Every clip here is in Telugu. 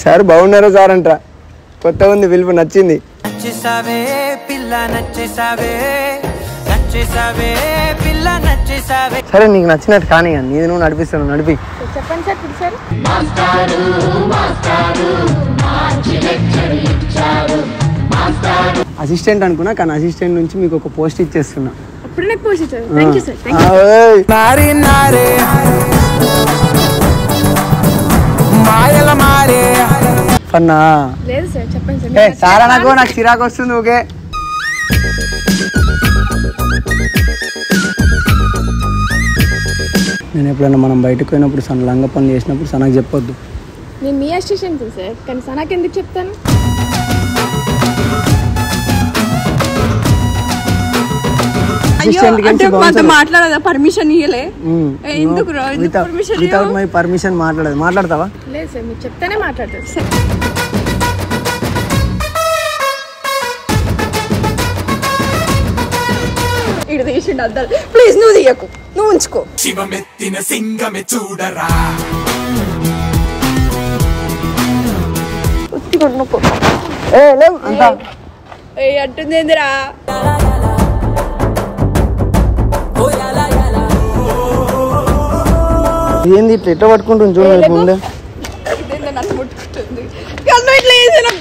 సార్ బాగున్నారా సార్ అంట. కొత్తగా ఉంది పిలుపు, నచ్చింది. సరే నీకు నచ్చినట్టు కానీ నీది నువ్వు నడిపిస్తాను, నడిపి. అసిస్టెంట్ అనుకున్నా కానీ అసిస్టెంట్ నుంచి మీకు ఒక పోస్ట్ ఇచ్చేస్తున్నా. ఫన్నా సారా నాకు చిరాకు వస్తుంది. ఓకే నేను ఎప్పుడైనా మనం బయటకు పోయినప్పుడు సన లంగ పనులు చేసినప్పుడు సనకు చెప్పొద్దు. నేను మీ అసిస్టెంట్ సార్, కానీ సనకు ఎందుకు చెప్తాను? మాట్లాడదా? పర్మిషన్ ఇయ్యలే. ఎందుకు వితౌట్ మై పర్మిషన్ మాట్లాడదు? మాట్లాడతావా? లేదు సార్, మీరు చెప్తానే మాట్లాడతారు సార్. ఇక్కడ తీసిండు అద్దాలు. ప్లీజ్ నువ్వు తీయకు, నువ్వు ఉంచుకో. శివమెత్తిన సింగమే చూడరా. అంటుందేందిరా? ఏంది ఇట్లా ఎట్లా పట్టుకుంటుంది చూడండి. ముందే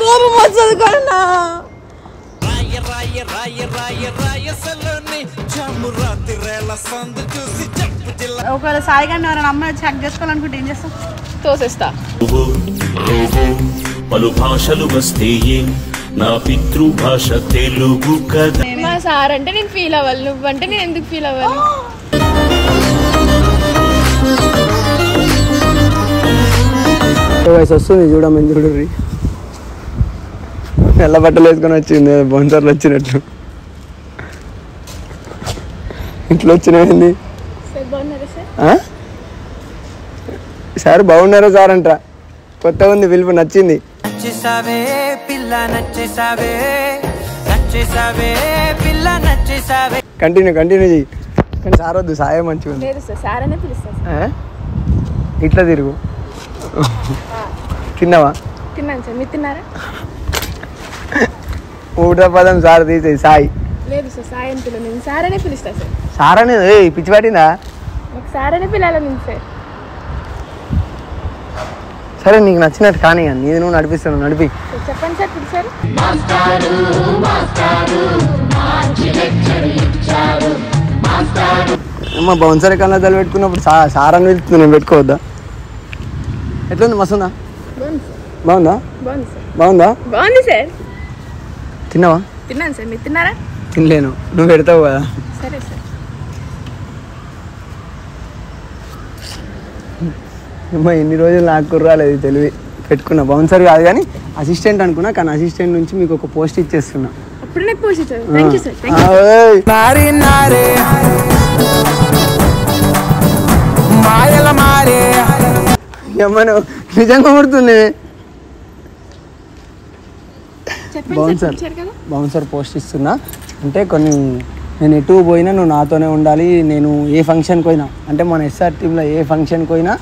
కోపం వస్తుంది కన్నా. ఒకవేళ సాయి గారిని ఎవరైనా అమ్మాయి చెక్ చేసుకోవాలనుకుంటే ఏం చేస్తాం? తోసేస్తా. పలు భాషలు వస్తే నా పితృభాష తెలుగు కదా. మా సార్ అంటే నేను ఫీల్ అవ్వాలి, నువ్వంటే నేను ఎందుకు ఫీల్ అవ్వాలి? వయసు వస్తుంది చూడమని చూడు. తెల్ల బట్టలు వేసుకొని వచ్చింది, బొంసర్లు వచ్చినట్లు. ఇంట్లో వచ్చినాయండి. సార్ బాగున్నారా సార్ అంట. కొత్తగా ఉంది పిలుపు, నచ్చింది. కంటిన్యూ చెయ్యి. కానీ సార్ వద్దు, సాయం మంచిగా ఉంది. ఇట్లా తిరుగు. తిన్నావా? తిన్నాను సార్, మీరు తిన్నారా? ఊట పదం సార్ తీసేది సాయి. లేదు సార్, సాయి అని పిల్లలు, నేను సార్ అనే పిలుస్తా సార్. సార్ అనేది పిచ్చి పట్టిందా? నాకు సార్ అనే పిల్లలు నేను సార్. సరే నీకు నచ్చినట్టు కానీ నీది నువ్వు నడిపిస్తాను, నడిపి. చెప్పండి సార్. పిలిచారు అమ్మా. బౌన్సర్ కళ్ళద్దాలు పెట్టుకున్నప్పుడు సార్ అని వెళ్తుంది, నేను పెట్టుకోవద్దా? ఎట్లుంది? మస్తుందా? బాగుందా? బాగుంది సార్. తిన్నావా? తిన్నాను సార్, మీరు తిన్నారా? తినలేను, నువ్వు పెడతావు కదా. సరే సార్. అమ్మా ఎన్ని రోజులు నాకు కుర్రాలేదు తెలివి. పెట్టుకున్నా బౌన్సర్ కాదు కానీ అసిస్టెంట్ అనుకున్నా కానీ అసిస్టెంట్ నుంచి మీకు ఒక పోస్ట్ ఇచ్చేస్తున్నా. అప్పుడే పోస్ట్ ఇచ్చారు. Thank you sir. ఏమన్నా నిజంగా కొడుతుంది. బౌన్సర్ పోస్ట్ ఇస్తున్నా అంటే కొన్ని నేను ఎటు పోయినా నువ్వు నాతోనే ఉండాలి. నేను ఏ ఫంక్షన్కి పోయినా అంటే మన ఎస్ఆర్ టీంలో ఏ ఫంక్షన్కి పోయినా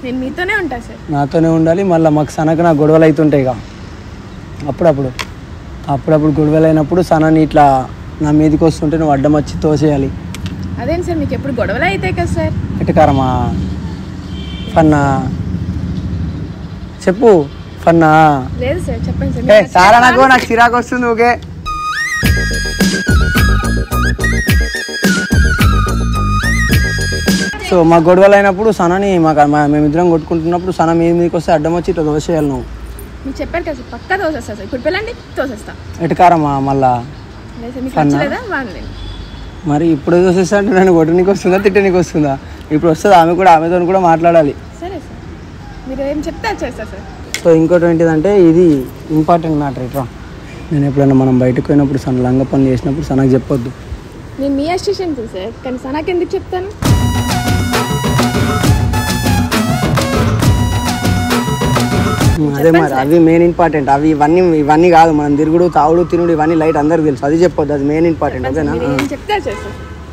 నేను మీతోనే ఉంటా సార్. నాతోనే ఉండాలి. మళ్ళీ మాకు సనకు నాకు గొడవలు అవుతుంటాయి ఇక అప్పుడప్పుడు గొడవలు అయినప్పుడు సనని ఇట్లా నా మీదకి వస్తుంటే నువ్వు అడ్డం వచ్చి తోసేయాలి. అదేం సార్, మీకు ఎప్పుడు గొడవలు అవుతాయి కదా సార్? ఎటకారమా? ఫన్నా చెప్పు. ఫన్నా లేదు సార్, చెప్పండి సార్. సారా నాకు చిరాకు వస్తుంది. ఓకే సో మా గొడవలు అయినప్పుడు సనని మేమిద్దరం కొట్టుకుంటున్నప్పుడు సన మీదకి వస్తే అడ్డం వచ్చి ఇట్లా దోసేయాలి. నువ్వు మీకు చెప్పారు కదా సార్, పక్కా తోసేస్తా సార్. ఇప్పుడు పిల్లండి తోసేస్తా. ఎటకారమా మళ్ళా? మరి ఇప్పుడు దోసేస్తా అంటే నన్ను కొట్టడానికి వస్తుందా తిట్టడానికి వస్తుందా? ఇప్పుడు వస్తుంది ఆమె కూడా, ఆమెతో కూడా మాట్లాడాలి. సరే సార్, మీరు ఏం చెప్తే చేస్తా సార్. సో ఇంకోటి ఏంటిదంటే ఇది ఇంపార్టెంట్ మ్యాటర్. ఇట్లా నేను ఎప్పుడైనా మనం బయటకు పోయినప్పుడు సన లంగ పనులు చేసినప్పుడు సనకు చెప్పొద్దు. నేను మీ అసిస్టెంట్ సార్, కానీ సనకు ఎందుకు చెప్తాను? అదే మరి అవి మెయిన్ ఇంపార్టెంట్. అవి ఇవన్నీ కాదు, మనం తిరుగుడు తాగుడు తినుడు ఇవన్నీ లైట్ అందరికి తెలుసు. అది చెప్పొద్దు, అది మెయిన్ ఇంపార్టెంట్. ఓకేనా?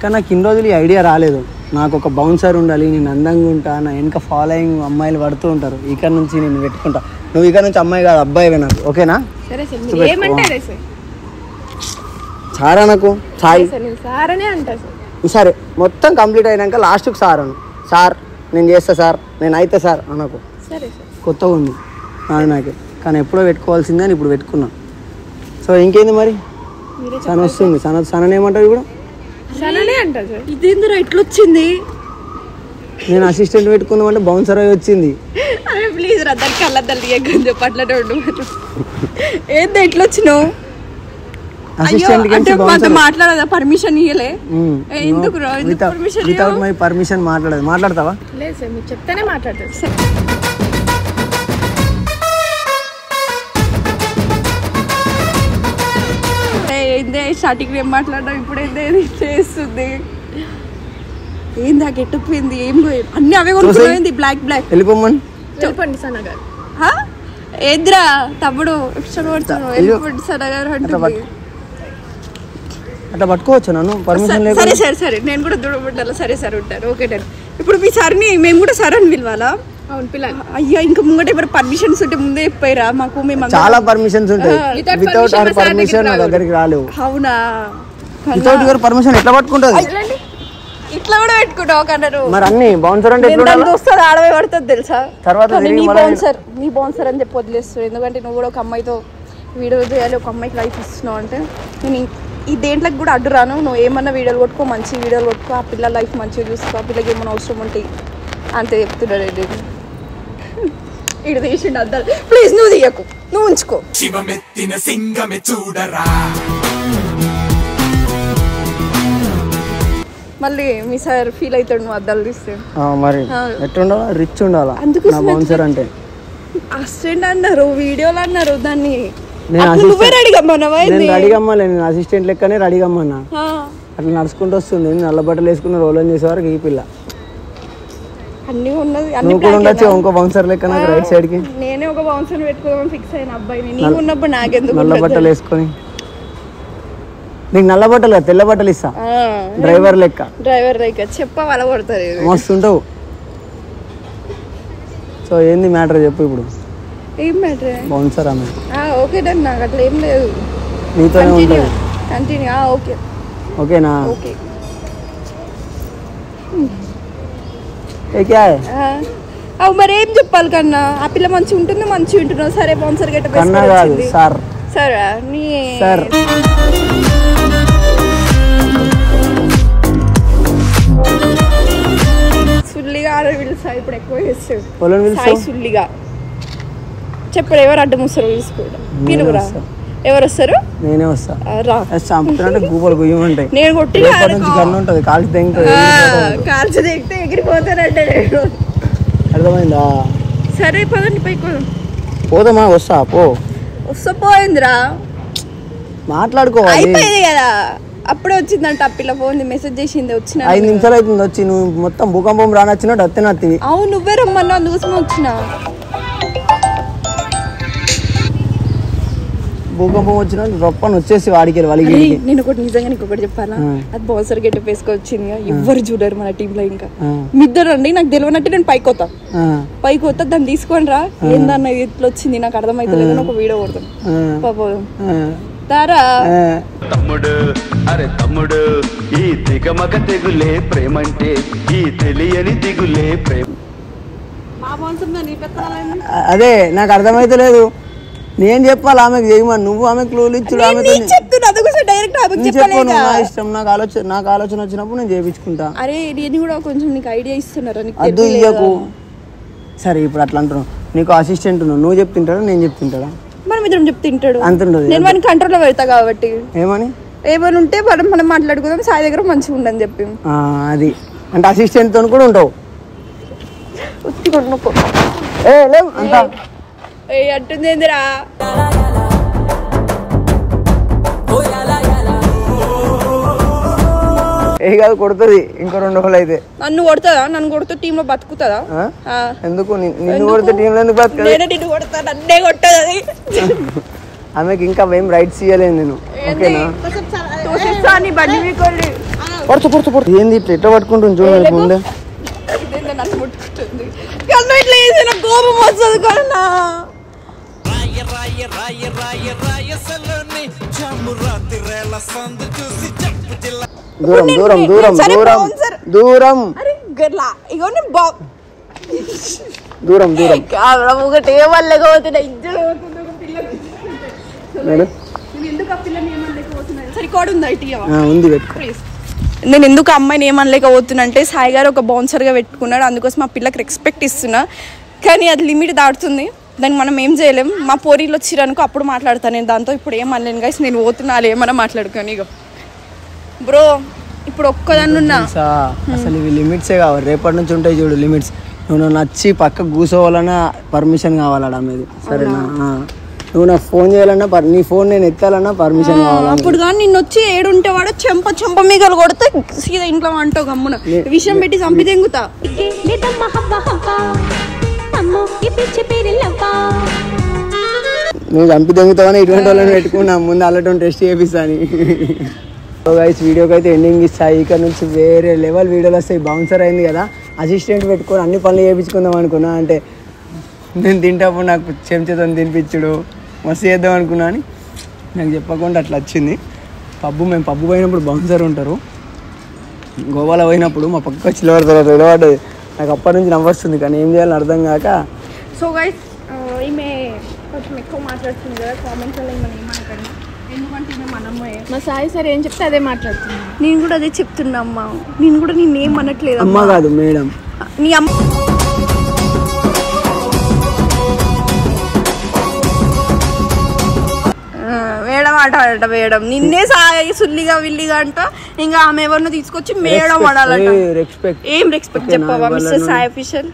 కానీ నాకు ఇన్ని రోజులు ఈ ఐడియా రాలేదు. నాకు ఒక బౌన్సర్ ఉండాలి, నేను అందంగా ఉంటా, నా వెనక ఫాలోయింగ్ అమ్మాయిలు పడుతూ ఉంటారు, ఇక్కడ నుంచి నేను పెట్టుకుంటా. నువ్వు ఇక్కడ నుంచి అమ్మాయి కాదు అబ్బాయివే నాకు, ఓకేనా? సార్ అనకు, సాయి సరే. మొత్తం కంప్లీట్ అయినాక లాస్ట్కి సార్ అను. సార్ నేను చేస్తా సార్, నేను అయితే సార్ అనకు. కొత్తగా ఉంది నాకే, కానీ ఎప్పుడో పెట్టుకోవాల్సిందే అని ఇప్పుడు పెట్టుకున్నా. సో ఇంకేంది మరి? సన వస్తుంది, సనని ఏమంటారు ఇప్పుడు? ఇదేందిరా ఎట్లా వచ్చింది? నేను అసిస్టెంట్ పెట్టుకుందామంటే బౌన్సర్ అయి వచ్చింది. అరే ప్లీజ్ రా, దానికి కళ్ళద్దాలు చెప్పి అట్లనే ఉండు. ఏంది ఎట్లా వచ్చినావు? మాట్లాడదా? పర్మిషన్ ఇయ్యలే ఎందుకు? వితౌట్ మై పర్మిషన్ మాట్లాడతావా? లేదు సార్, మీరు చెప్తేనే మాట్లాడతారు. ఏందే స్టార్టింగ్ ఏం మాట్లాడడం, ఇప్పుడు ఏందే చేస్తుంది? ఏంది ఆ గెట్టపోయింది? ఏం అన్ని అవే కొనుక్కోయింది, బ్లాక్ వెళ్ళిపోమని చెప్పండి సన్న గారు. ఏంద్రా తమ్ముడు వెళ్ళిపోండి సన్న గారు అంటుంది. అట్లా పట్టుకోవచ్చు నన్ను పర్మిషన్ లేదు. సరే సరే సరే, నేను కూడా దూడబడ్డాలా? సరే సార్ ఉంటాను, ఓకే డన్. ఇప్పుడు మీ సార్ని మేము కూడా సార్ అని పిలవాలా? అవును పిల్లలు. అయ్యా ఇంకా ముంగట ఎవరు పర్మిషన్స్ ఉంటే ముందే చెప్పారా మాకు? మేము చాలా పర్మిషన్స్ ఉంటాయి, వితౌట్ అవర్ పర్మిషన్ నా దగ్గరికి రాలేవు. అవునా? వితౌట్ యువర్ పర్మిషన్ ఎట్లా పట్టుకుంటది? ఇట్లా కూడా పెట్టుకుంటావు కన్నారు. మరి అన్ని బౌన్సర్ అంటే వస్తుంది, ఆడవే పడుతుంది తెలుసా? తర్వాత నీ బౌన్సర్ అని చెప్పి వదిలేస్తావు. ఎందుకంటే నువ్వు కూడా ఒక అమ్మాయితో వీడియో చేయాలి, ఒక అమ్మాయికి లైఫ్ ఇస్తున్నావు అంటే నేను ఈ దేంట్లోకి కూడా అడ్డు రాను. నువ్వు ఏమన్నా వీడియోలు కొట్టుకో, మంచి వీడియోలు కొట్టుకో, ఆ పిల్లల లైఫ్ మంచిగా చూసుకో, ఆ పిల్లకి ఏమైనా అవసరం ఉంటాయి అంతే చెప్తున్నాడు. ఇక్కడ తీసిండు అద్దాలు. ప్లీజ్ నువ్వు తీయకు, నువ్వు ఉంచుకో. మళ్ళీ మీ సార్ ఫీల్ అవుతాడు నువ్వు అద్దాలు తీస్తే. మరి ఎట్లుండాలా? రిచ్ ఉండాలా బౌన్సర్ అంటే. అసిస్టెంట్ అన్నారు, వీడియోలు అన్నారు, దాన్ని నువ్వే రెడీగమ్మలే. నేను అసిస్టెంట్ లెక్కనే రెడీగమ్మన్నా. అట్లా నడుచుకుంటూ వస్తుంది, నల్ల బట్టలు వేసుకున్న రోల్ చేసే వరకు ఈ పిల్ల. అన్ని ఉన్నది, నువ్వు కూడా ఉండొచ్చు ఇంకో బౌన్సర్ లెక్క నాకు రైట్ సైడ్ కి. నేనే ఒక బౌన్సర్ పెట్టుకోమని ఫిక్స్ అయిన అబ్బాయిని. నీకు ఉన్నప్పుడు నాకెందుకు? నల్ల బట్టలు వేసుకొని నీకు నల్ల బట్టలు తెల్ల బట్టలు ఇస్తా, డ్రైవర్ లెక్క. చెప్ప వాళ్ళ కొడతారు, మస్తుంటావు. సో ఏంది మ్యాటర్ చెప్పు ఇప్పుడు? ఏం మ్యాటర్? బౌన్సర్ ఆమె. ఓకే డన్, నాకు అట్లా ఏం లేదు, నీతోనే ఉంటుంది. కంటిన్యూ. ఓకే ఓకేనా? ఓకే. మరి ఏం చెప్పాలి కన్నా? ఆ పిల్ల మంచిగా ఉంటుంది, మంచిగా ఉంటున్నావు. సరే బౌన్సర్ గట్ట సార్ సరే నీ సార్ సుల్లిగా పిలుసా? ఇప్పుడు ఎక్కువ చేస్తాడు సుల్లిగా. చెప్పడు ఎవరు అడ్డం వస్తారు తీసుకోవడం? మీరు ఎవరు వస్తారు? నేనే వస్తా. చంపుతుంటే గూపలు గుయ్యమంటాయి. నేను కొట్టి గన్ను ఉంటుంది, కాల్చి తెగితే ఎగిరిపోతానంటే. అర్థమైందా? సరే పదండి పైకి పోదామా? వస్తా పోయిందిరా, మాట్లాడుకోవాలి. అయిపోయింది కదా, అప్పుడే వచ్చిందంట ఆ పిల్ల. ఫోన్ మెసేజ్ చేసింది, వచ్చిన 5 నిమిషాలు అవుతుంది వచ్చి. నువ్వు మొత్తం భూకంపం రానొచ్చినట్టు అత్తే నత్తివి. అవును నువ్వే రమ్మన్నా, అందుకోసం వచ్చిన. భూకంపం వచ్చిన రొప్పని వచ్చేసి వాడికి వాళ్ళకి. నేను ఒకటి నిజంగా నీకు ఒకటి చెప్పాలా? అది బౌన్సర్ గెటప్ వేసుకొచ్చింది, ఎవ్వరు చూడరు మన టీమ్ లో. ఇంకా మిద్దరు అండి, నాకు తెలియనట్టు నేను పైకి వస్తా దాన్ని తీసుకొని రా. ఏందన్న ఇట్లా వచ్చింది నాకు అర్థమైతలేదు, ఒక వీడియో కొడతాం పోదాం తారా. తమ్ముడు అరే తమ్ముడు, ఈ దిగమగ తెగులే ప్రేమంటే, ఈ తెలియని దిగులే ప్రేమ. అదే నాకు అర్థమైతలేదు, నేను చెప్పాలి ఆమెకు చేయమని. నువ్వు ఆమె క్లూలు ఇచ్చుడు, ఇష్టం. నాకు ఆలోచన వచ్చినప్పుడు నేను చేయించుకుంటా. అరే నేను కూడా కొంచెం నీకు ఐడియా ఇస్తున్నారా? అద్దు ఇయ్యకు. సరే ఇప్పుడు అట్లా అంటున్నావు, నీకు అసిస్టెంట్ ఉన్నావు, నువ్వు చెప్తుంటాడా నేను చెప్తుంటాడా? మనం ఇద్దరం చెప్తుంటాడు, అంతుండదు. నేను వాడిని కంట్రోల్లో పెడతా కాబట్టి. ఏమని ఉంటే మనం మాట్లాడుకుందాం, సాయి దగ్గర మంచిగా ఉండని చెప్పి. అది అంటే అసిస్టెంట్ తో కూడా ఉంటావు. అట్టుందిరా ఏ కాదు కొడుతుంది ఇంకో 2 రోజులు అయితే. నన్ను కొడుతుందా? నన్ను కొడుతూ టీమ్ లో బతుకుతుందా? ఎందుకు నిన్ను కొడితే టీంలో ఎందుకు బతుకు? నిన్ను కొడతా, నన్నే కొట్టదు. ఆమెకి ఇంకా ఏం రైట్స్ ఇవ్వలేదు నేను. ఓకేనా? పడుతు ఏంది ఇట్లా ఎట్లా పట్టుకుంటుంది చూడండి ముందే నన్ను ముట్టుకుంటుంది కన్ను ఇట్లా వేసిన కోపం వస్తుంది కన్నా దూరం దూరం దూరం దూరం దూరం ఇగో దూరం దూరం ఒకటే వాళ్ళగా పోతున్నా ఉంది నేను ఎందుకు అమ్మాయిని ఏమనలేకపోతున్నా అంటే సాయి గారు ఒక బౌన్సర్గా పెట్టుకున్నాడు, అందుకోసం మా పిల్లకి రెస్పెక్ట్ ఇస్తున్నా. కానీ అది లిమిట్ దాటుతుంది, దానికి మనం ఏం చేయలేం. మా పోరీలు వచ్చిరనుకో అప్పుడు మాట్లాడతాను నేను దాంతో. ఇప్పుడు ఏం అనలేను గైస్, నేను పోతున్నా ఏమన్నా మాట్లాడుకోని. ఇగో బ్రో ఇప్పుడు ఒక్కదాన్ని ఉన్నా అసలు ఇవి లిమిట్సే కావాలి, రేపటి నుంచి ఉంటాయి చూడు లిమిట్స్. నువ్వు నచ్చి పక్క కూర్చోవాలన్నా పర్మిషన్ కావాలడా మీది, సరేనా? నువ్వు నాకు ఫోన్ చేయాలన్నా నీ ఫోన్ నేను ఎత్తాలన్నా పర్మిషన్ కావాలి. అప్పుడు కానీ నిన్ను వచ్చి ఏడుంటే వాడు చెంప మీగలు కొడితే సీదా ఇంట్లో అంటావు గమ్మున విషయం పెట్టి చంపి తెంగుతా. నువ్వు చంపి తెంగుతావని ఇటువంటి వాళ్ళని పెట్టుకున్నా ముందు అల్లటం టెస్ట్ చేపిస్తాను. గైస్ వీడియోకి అయితే ఎండింగ్ ఇస్తాయి. ఇక్కడ నుంచి వేరే లెవెల్ వీడియోలు వస్తాయి. బౌన్సర్ అయింది కదా, అసిస్టెంట్ పెట్టుకొని అన్ని పనులు చేయించుకుందాం అనుకున్నా. అంటే నేను తింటప్పుడు నాకు చెంచాతో తినిపించుడు మస్తు చేద్దాం అనుకున్నా అని నాకు చెప్పకుండా అట్లా వచ్చింది. మేము పబ్బు పోయినప్పుడు బౌన్సర్ ఉంటారు. గోవాలో పోయినప్పుడు మా పక్క వచ్చి నిలబడ్డది. నాకు అప్పటి నుంచి నవ్వొస్తుంది, కానీ ఏం చేయాలని అర్థం కాక. సో గైస్ ఈమె కొంచెం ఎక్కువ మాట్లాడుతుంది కదా, కామెంట్స్ వల్ల ఈమె ఏమనకండి. ఎందుకంటే మేము అన్నమ్మాయి మా సాయి సార్ ఏం చెప్తే అదే మాట్లాడుతున్నాను. నేను కూడా అదే చెప్తున్నా అమ్మ, నేను కూడా నేనేం అనట్లేదు. అమ్మ కాదు మేడం, నీ అమ్మ మేడం ఆట వేయడం. నిన్నే సాయి సుల్లిగా విల్లిగా అంట, ఇంకా ఆమె ఎవరినో తీసుకొచ్చి మేడం ఆడాలంట. ఏం రెస్పెక్ట్ చెప్పవా mister Sai official?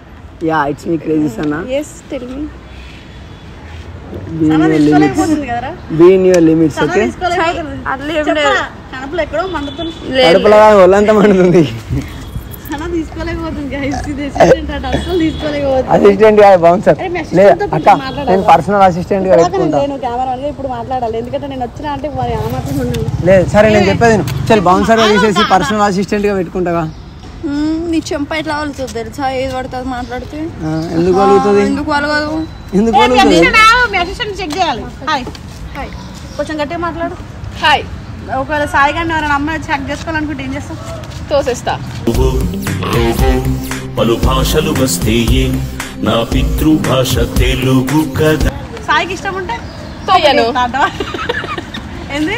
Yeah it's me crazy Sanna. yes tell me. Be in your limits, okay? ఒళ్ళంతా మండుతుంది. అసిస్టెంట్ బౌన్సర్ అక్క, నేను పర్సనల్ అసిస్టెంట్ గా పెట్టుకుంటా. ఇప్పుడు మాట్లాడాలి ఎందుకంటే నేను వచ్చినా అంటే లేదు సరే నేను చెప్పేది చల్ బౌన్సర్ తీసేసి పర్సనల్ అసిస్టెంట్ గా పెట్టుకుంటా. నీ చెంప ఎట్లా వలుతుంది తెలుసా, ఏది పడుతుంది మాట్లాడితే. ఎందుకు వలుగుతుంది? ఎందుకు వలగదు? ఎందుకు వలుగుతుంది? చెక్ చేయాలి. హాయ్ హాయ్ కొంచెం గట్టిగా మాట్లాడు. హాయ్. ఒకవేళ సాయి గారిని ఎవరైనా అమ్మాయి చెక్ చేసుకోవాలనుకుంటే ఏం చేస్తావు? తోసేస్తా. పలు భాషలు వస్తే నా పితృభాష తెలుగు కదా. సాయికి ఇష్టం ఉంటే తోయను. ఏంది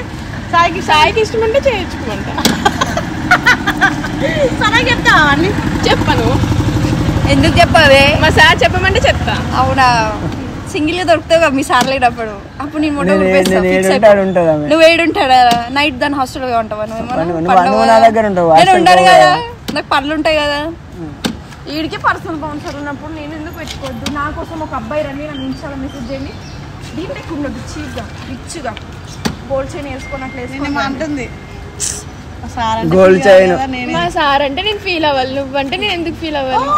సాయికి ఇష్టం ఉంటే చేయించుకోమంటా. సరే చెప్తావా అన్ని? చెప్పను. ఎందుకు చెప్పవే? మా సార్ చెప్పమంటే చెప్తా. అవునా? సింగిల్ గా దొరుకుతావు మీ సార్ లేనప్పుడు. అప్పుడు నేను మొట్ట నువ్వు ఏడుంటాడా? నైట్ దాని హాస్టల్ గా ఉంటావా? నేను ఉండను కదా, నాకు పనులు ఉంటాయి కదా. వీడికి పర్సనల్ బౌన్సర్ ఉన్నప్పుడు నేను ఎందుకు పెట్టుకోవద్దు? నా కోసం ఒక అబ్బాయి రండి, నన్ను ఇన్స్టాలో మెసేజ్ చేయండి. డీప్ టెక్ ఉండదు, చీప్గా రిచ్గా గోల్డ్ చైన్ వేసుకున్నట్లు అంటుంది. గోల్డ్ చైన్ మా సార్ అంటే నేను ఫీల్ అవ్వాలి, నువ్వంటే నేను ఎందుకు ఫీల్ అవ్వాలి?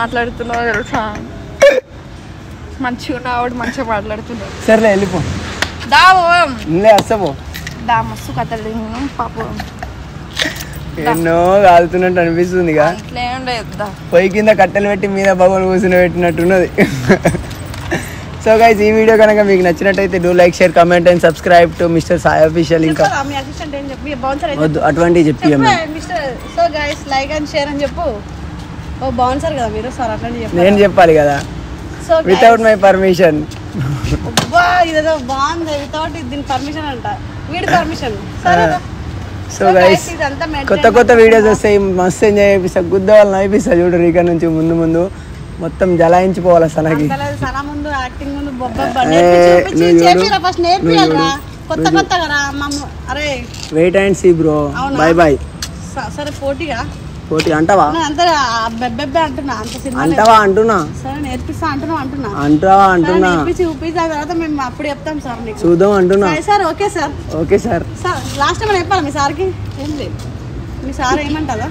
మాట్లాడుతున్నావు తెలుసా, మంచిగా ఉన్నావు, మంచిగా మాట్లాడుతున్నావు. సరే వెళ్ళిపో. దా మస్తు కథలు పాపం ఎన్నో కాలుతున్నట్టు అనిపిస్తుంది. పొయ్యి కింద కట్టెలు పెట్టి మీద బగోలు కూర్చుని పెట్టినట్టున్నది. సో గైస్ ఈ వీడియో కనుక మీకు నచ్చినట్టయితే do like share comment and subscribe to mister Sai official. ఇంకా వద్దు అటువంటివి చెప్పి so guys like and share అని చెప్పు. ఓ బౌన్సర్ కదా మీరు, సార్ అట్లాంటి చెప్పు. నేను చెప్పాలి కదా, వితౌట్ మై పర్మిషన్. ఇదేదో బాగుంది, వితౌట్ దీని పర్మిషన్ అంట, వీడి పర్మిషన్. సో గైస్ కొత్త వీడియోస్ వస్తాయి, మస్తు ఎంజాయ్ చేపిస్తా, గుద్ద వాళ్ళు నవ్విస్తా. చూడు ఇక్కడ నుంచి ముందు మొత్తం జలాయించిపోవాలి. సనకి ముందు యాక్టింగ్ ముందు ఫస్ట్ నేర్పియాలరా, కొత్త కదా. అరే wait and see bro, bye bye. సరే పోటీ అంటావా? బెబ్బెబ్బే అంటున్నా, అంటావా అంటున్నా. సరే నేర్పిస్తా అంటున్నా చూపించిన తర్వాత మేము అప్పుడు చెప్తాం సార్ నీకు, చూద్దాం అంటున్నా. Sir okay sir, okay sir. Last time చెప్పాలి మీ సార్కి. ఏం లేదు, మీ సార్ ఏమంటారా?